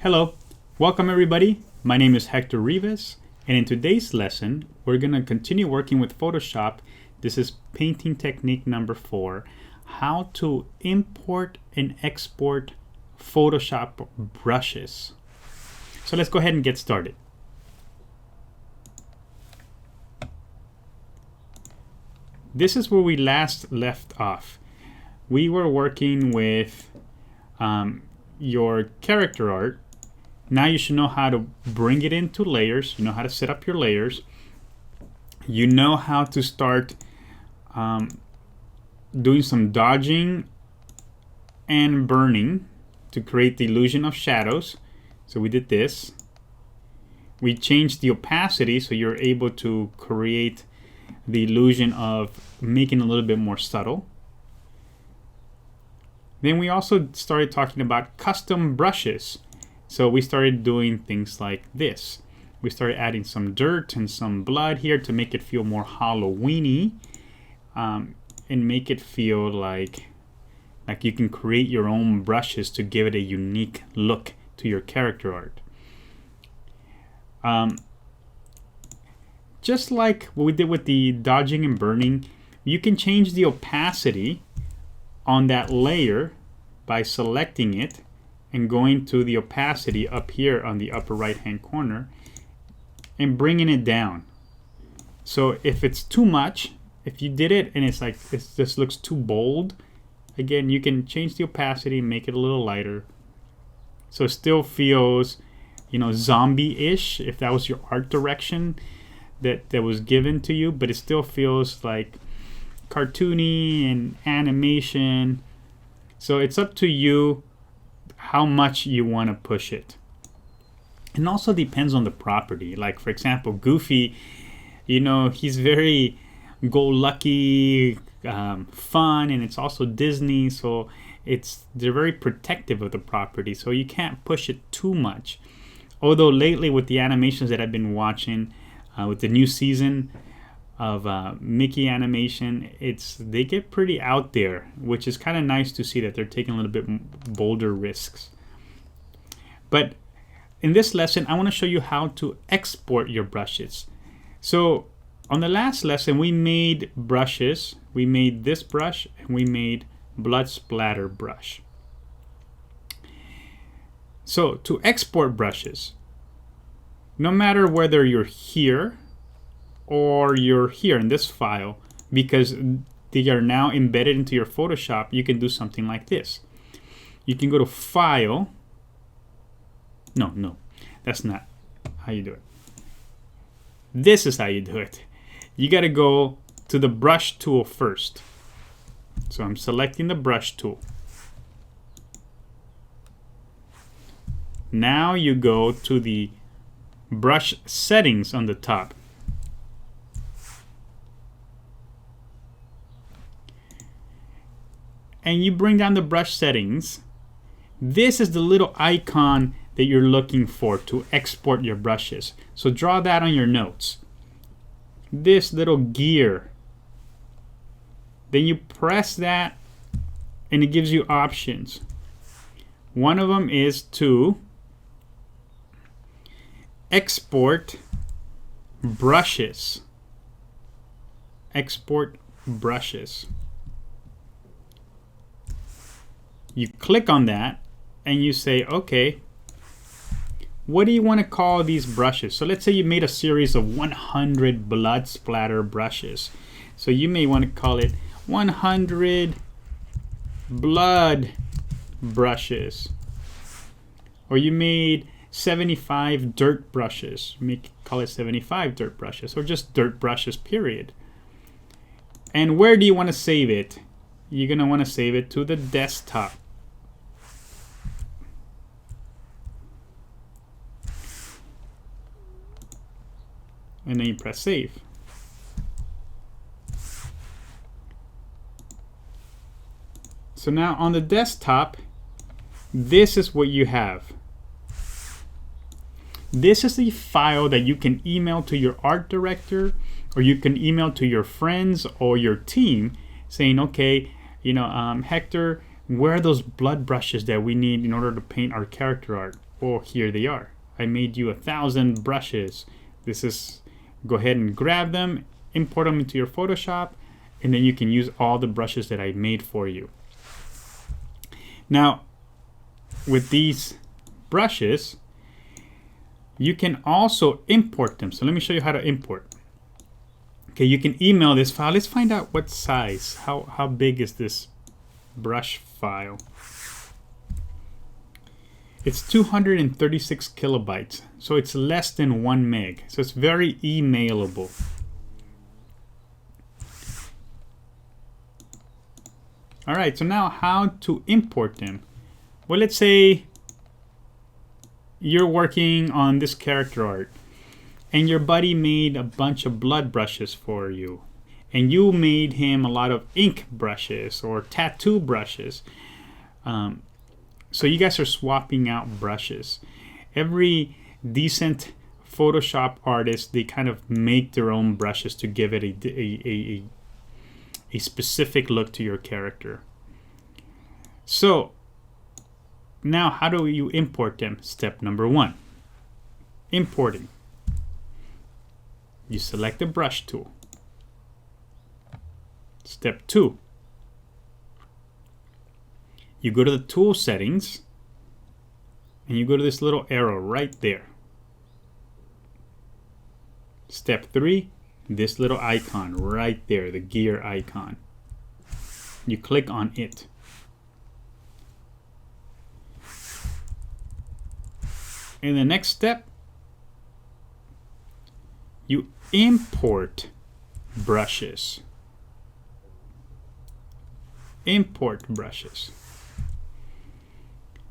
Hello, welcome everybody. My name is Hector Rivas, and in today's lesson, we're going to continue working with Photoshop. This is painting technique number 4, how to import and export Photoshop brushes. So let's go ahead and get started. This is where we last left off. We were working with your character art. Now you should know how to bring it into layers. You know how to set up your layers. You know how to start doing some dodging and burning to create the illusion of shadows. So we did this. We changed the opacity so you're able to create the illusion of making it a little bit more subtle. Then we also started talking about custom brushes. So we started doing things like this. We started adding some dirt and some blood here to make it feel more Halloween-y, and make it feel like you can create your own brushes to give it a unique look to your character art. Just like what we did with the dodging and burning, you can change the opacity on that layer by selecting it and going to the opacity up here on the upper right hand corner and bringing it down. So if it's too much, if you did it and it's like this looks too bold, again you can change the opacity and make it a little lighter so it still feels, you know, zombie-ish if that was your art direction that was given to you, but it still feels like cartoony and animation. So it's up to you how much you want to push it. And also depends on the property. Like for example, Goofy, you know, he's very go-lucky, fun, and it's also Disney, so they're very protective of the property, so you can't push it too much. Although lately with the animations that I've been watching, with the new season of Mickey animation, they get pretty out there, which is kind of nice to see that they're taking a little bit bolder risks. But in this lesson, I want to show you how to export your brushes. So on the last lesson, we made brushes. We made this brush and we made blood splatter brush. So to export brushes, no matter whether you're here or you're here in this file, because they are now embedded into your Photoshop, you can do something like this. You can go to File. No, that's not how you do it. This is how you do it. You got to go to the brush tool first. So I'm selecting the brush tool. Now you go to the brush settings on the top. And you bring down the brush settings. This is the little icon that you're looking for to export your brushes. So draw that on your notes. This little gear. Then you press that and it gives you options. One of them is to export brushes. Export brushes. You click on that and you say, okay, what do you want to call these brushes? So let's say you made a series of 100 blood splatter brushes. So you may want to call it 100 blood brushes. Or you made 75 dirt brushes. Call it 75 dirt brushes, or just dirt brushes, period. And where do you want to save it? You're going to want to save it to the desktop. And then you press save. So now on the desktop, this is what you have. This is the file that you can email to your art director, or you can email to your friends or your team saying, okay, you know, Hector, where are those blood brushes that we need in order to paint our character art? oh, here they are. I made you 1,000 brushes. This is, go ahead and grab them, import them into your Photoshop, and then you can use all the brushes that I made for you. Now, with these brushes, you can also import them. So let me show you how to import. Okay, you can email this file. Let's find out what size, how big is this brush file. It's 236 kilobytes, so it's less than 1 meg. So it's very emailable. All right, so now how to import them? Well, let's say you're working on this character art and your buddy made a bunch of blood brushes for you, and you made him a lot of ink brushes or tattoo brushes. So you guys are swapping out brushes. Every decent Photoshop artist, they kind of make their own brushes to give it a specific look to your character. So now how do you import them? Step number 1, importing. You select the brush tool. Step 2, you go to the tool settings and you go to this little arrow right there. Step 3, this little icon right there, the gear icon. You click on it. In the next step, you import brushes. Import brushes.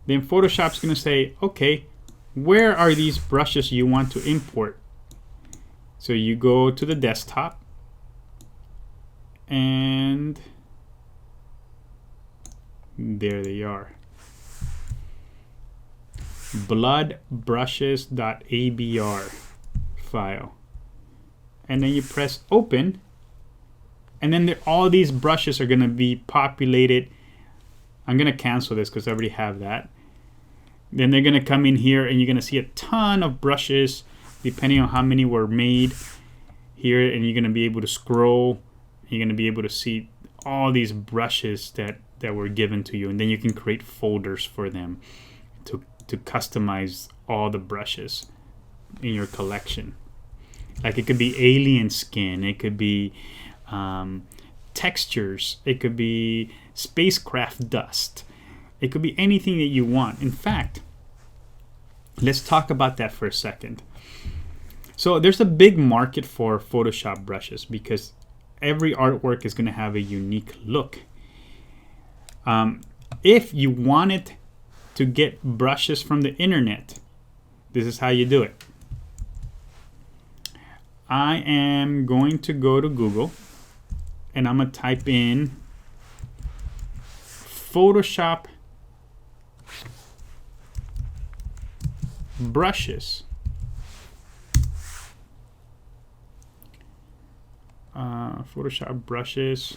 Then Photoshop's going to say, okay, where are these brushes you want to import? So you go to the desktop and there they are. bloodbrushes.abr file. And then you press open, and then all these brushes are going to be populated. I'm going to cancel this because I already have that. Then they're going to come in here and you're going to see a ton of brushes depending on how many were made here, and you're going to be able to scroll. You're going to be able to see all these brushes that were given to you, and then you can create folders for them to customize all the brushes in your collection. Like it could be alien skin, it could be textures, it could be spacecraft dust, it could be anything that you want. In fact, let's talk about that for a second. So there's a big market for Photoshop brushes because every artwork is going to have a unique look. If you wanted to get brushes from the internet, this is how you do it. I am going to go to Google and I'm going to type in Photoshop brushes. Photoshop brushes.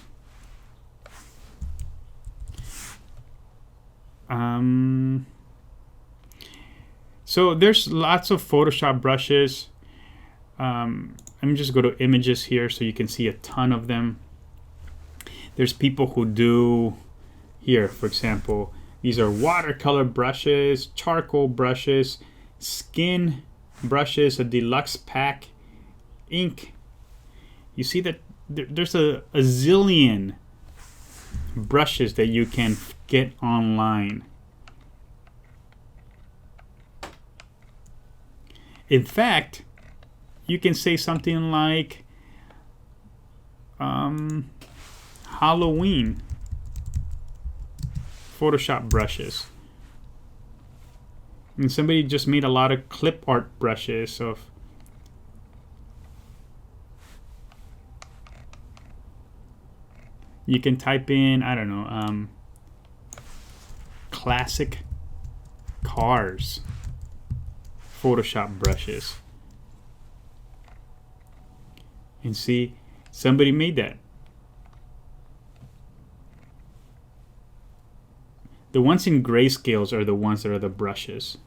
So there's lots of Photoshop brushes. Let me just go to images here so you can see a ton of them. There's people who do here, for example, these are watercolor brushes, charcoal brushes, skin brushes, a deluxe pack, ink. You see that there's a zillion brushes that you can get online. In fact, you can say something like Halloween Photoshop brushes. And somebody just made a lot of clip art brushes of you can type in, I don't know, classic cars Photoshop brushes. And see, somebody made that. The ones in grayscales are the ones that are the brushes.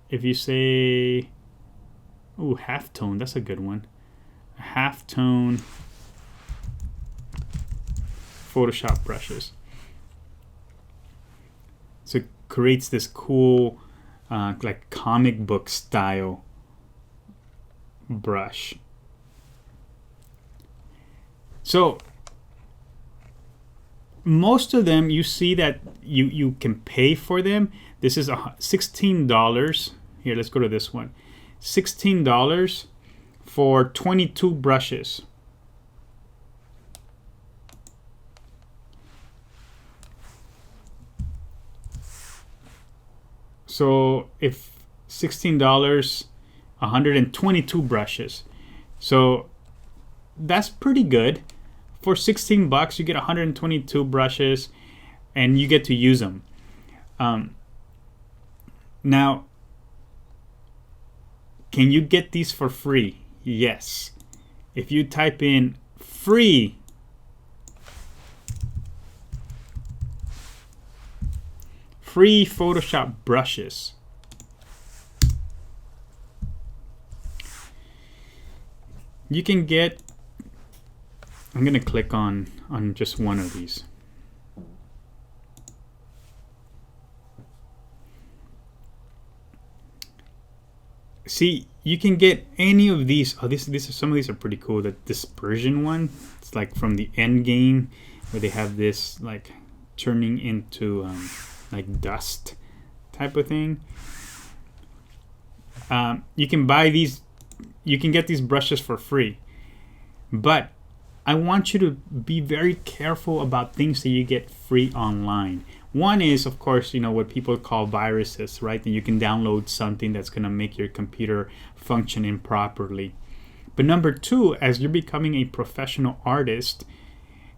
if you say, ooh, halftone, that's a good one. Halftone Photoshop brushes. So it creates this cool, like comic book style brush. So most of them, you see that you can pay for them. This is $16. Here, let's go to this one. $16 for 22 brushes. So if $16, 122 brushes. So that's pretty good. For $16, you get 122 brushes, and you get to use them. Now, can you get these for free? Yes. If you type in free Photoshop brushes, you can get, I'm going to click on just one of these. See, you can get any of these. Oh, these are, some of these are pretty cool. The dispersion one, it's like from the end game where they have this like turning into like dust type of thing. You can buy these. You can get these brushes for free, but I want you to be very careful about things that you get free online. One is, of course, what people call viruses, right? And you can download something that's going to make your computer function improperly. But number two, as you're becoming a professional artist,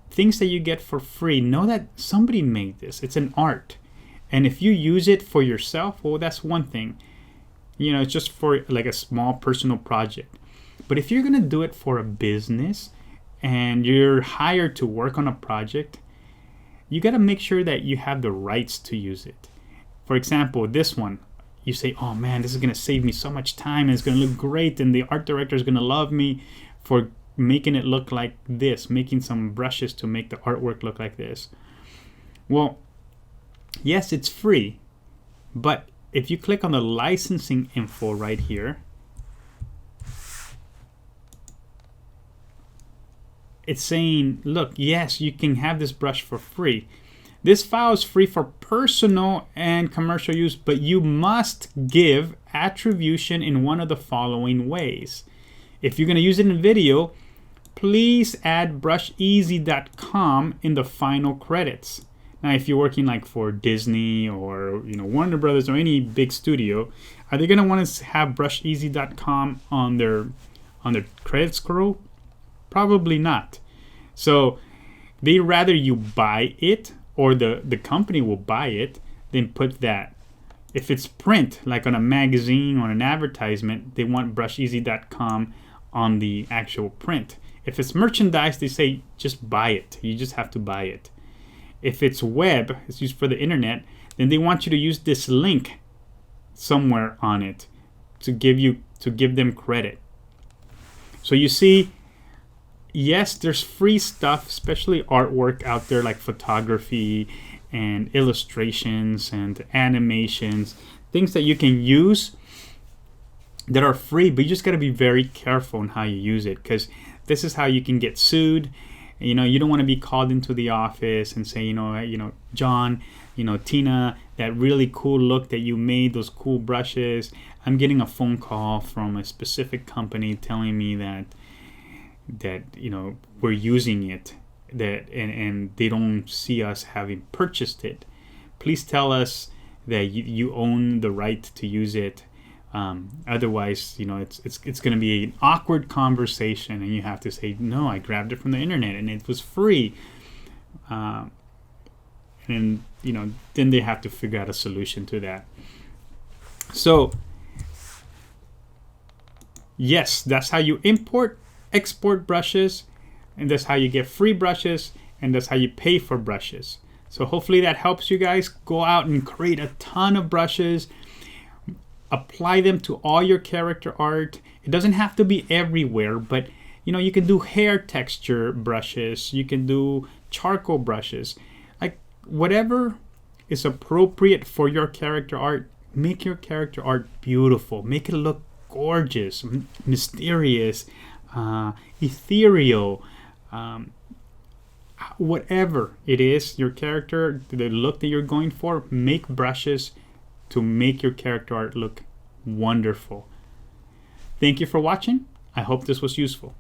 things that you get for free, know that somebody made this. It's an art. And if you use it for yourself, well, that's one thing. It's just for like a small personal project. But if you're going to do it for a business and you're hired to work on a project, you got to make sure that you have the rights to use it. For example, this one, you say, oh man, this is going to save me so much time and it's going to look great and the art director is going to love me for making it look like this, making some brushes to make the artwork look like this. Well, yes, it's free, but if you click on the licensing info right here, it's saying, look, yes, you can have this brush for free. This file is free for personal and commercial use, but you must give attribution in one of the following ways. If you're going to use it in video, please add brusheasy.com in the final credits. Now, if you're working like for Disney or Warner Brothers or any big studio, are they going to want to have brusheasy.com on their credit scroll? Probably not. So they rather you buy it, or the company will buy it, than put that. If it's print, like on a magazine or an advertisement, they want brusheasy.com on the actual print. If it's merchandise, they say just buy it. You just have to buy it. If it's web, it's used for the internet, then they want you to use this link somewhere on it to give them credit. So you see, yes, there's free stuff, especially artwork out there like photography and illustrations and animations, things that you can use that are free, but you just got to be very careful on how you use it, because this is how you can get sued. You don't want to be called into the office and say, John, Tina, that really cool look that you made, those cool brushes, I'm getting a phone call from a specific company telling me that we're using it, and they don't see us having purchased it. Please tell us that you own the right to use it. Otherwise, it's going to be an awkward conversation, and you have to say, no, I grabbed it from the internet and it was free. And then they have to figure out a solution to that. So yes, that's how you export brushes, and that's how you get free brushes, and that's how you pay for brushes. So hopefully that helps you guys go out and create a ton of brushes. apply them to all your character art. It doesn't have to be everywhere, but you can do hair texture brushes, you can do charcoal brushes, like whatever is appropriate for your character art. Make your character art beautiful, make it look gorgeous, mysterious, ethereal, whatever it is, your character, the look that you're going for, make brushes to make your character art look wonderful. Thank you for watching. I hope this was useful.